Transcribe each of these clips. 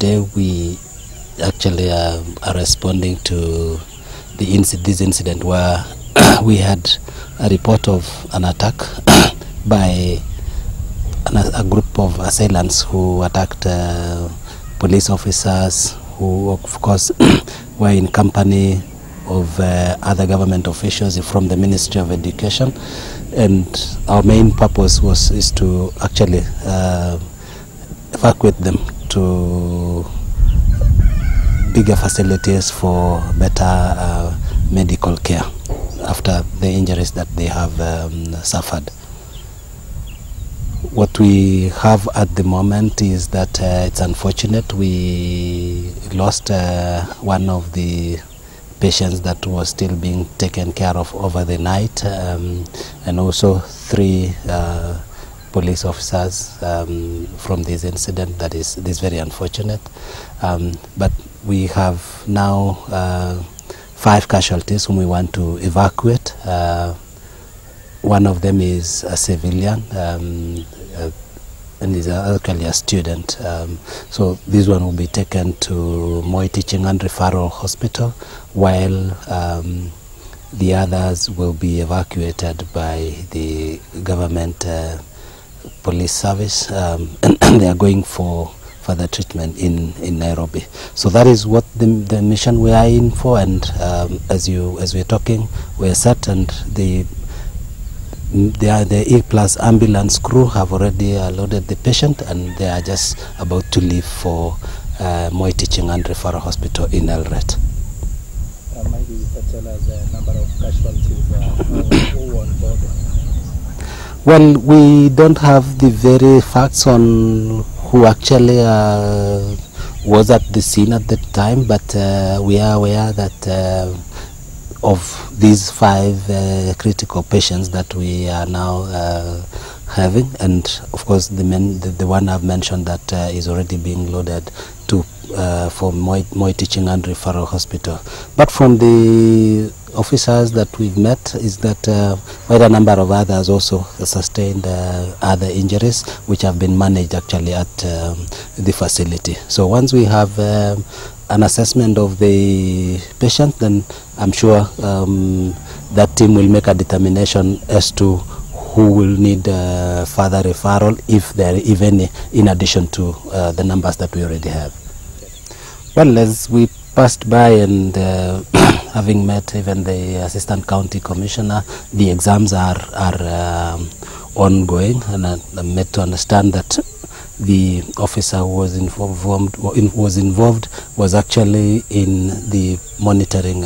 today we actually are responding to this incident where we had a report of an attack by a group of assailants who attacked police officers who, of course, were in company of other government officials from the Ministry of Education. And our main purpose is to actually evacuate them to bigger facilities for better medical care after the injuries that they have suffered. What we have at the moment is that it's unfortunate we lost one of the patients that was still being taken care of over the night, and also 3 police officers from this incident. That is very unfortunate. But we have now 5 casualties whom we want to evacuate. One of them is a civilian and is actually a student. So this one will be taken to Moi Teaching and Referral Hospital, while the others will be evacuated by the government police service, and they are going for further treatment in Nairobi. So that is what the mission we are in for, and as we're talking, we're set, and the E+ ambulance crew have already loaded the patient, and they are just about to leave for Moi Teaching and Referral Hospital in Eldoret. Maybe you could tell us the number of casualties who on board? Well, we don't have the very facts on who actually was at the scene at the time, but we are aware that of these 5 critical patients that we are now having, and of course the one I've mentioned that is already being loaded to for Moi Teaching and Referral Hospital. But from the officers that we've met is that quite a number of others also sustained other injuries, which have been managed actually at the facility. So once we have an assessment of the patient, then I'm sure that team will make a determination as to who will need further referral, if any, in addition to the numbers that we already have. Well, as we passed by and having met even the Assistant County Commissioner, the exams are ongoing, and I'm made to understand that the officer who was involved was actually in the monitoring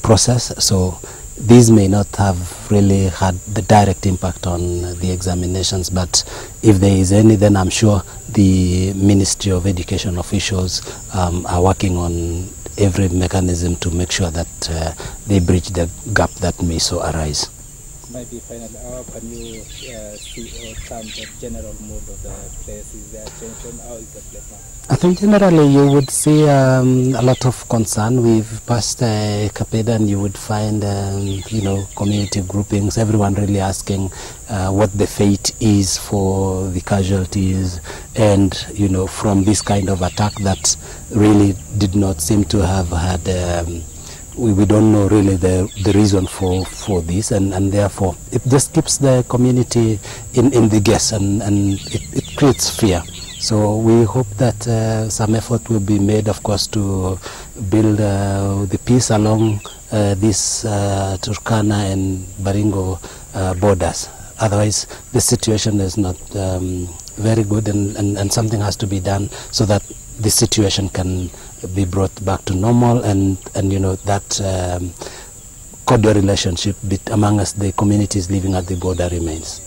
process. So these may not have really had the direct impact on the examinations, but if there is any, then I'm sure the Ministry of Education officials are working on every mechanism to make sure that they bridge the gap that may so arise. Maybe finally, how can you see or term the general mood of the place? Is there tension? How is the place now? I think generally you would see a lot of concern. We've passed Kapeda, and you would find community groupings, everyone really asking what the fate is for the casualties, and from this kind of attack that really did not seem to have had we don't know really the reason for this, and therefore it just keeps the community in the guess, and it creates fear. So we hope that some effort will be made, of course, to build the peace along this Turkana and Baringo borders. Otherwise, the situation is not very good, and something has to be done so that the situation can be brought back to normal, and that cordial relationship among us, the communities living at the border, remains.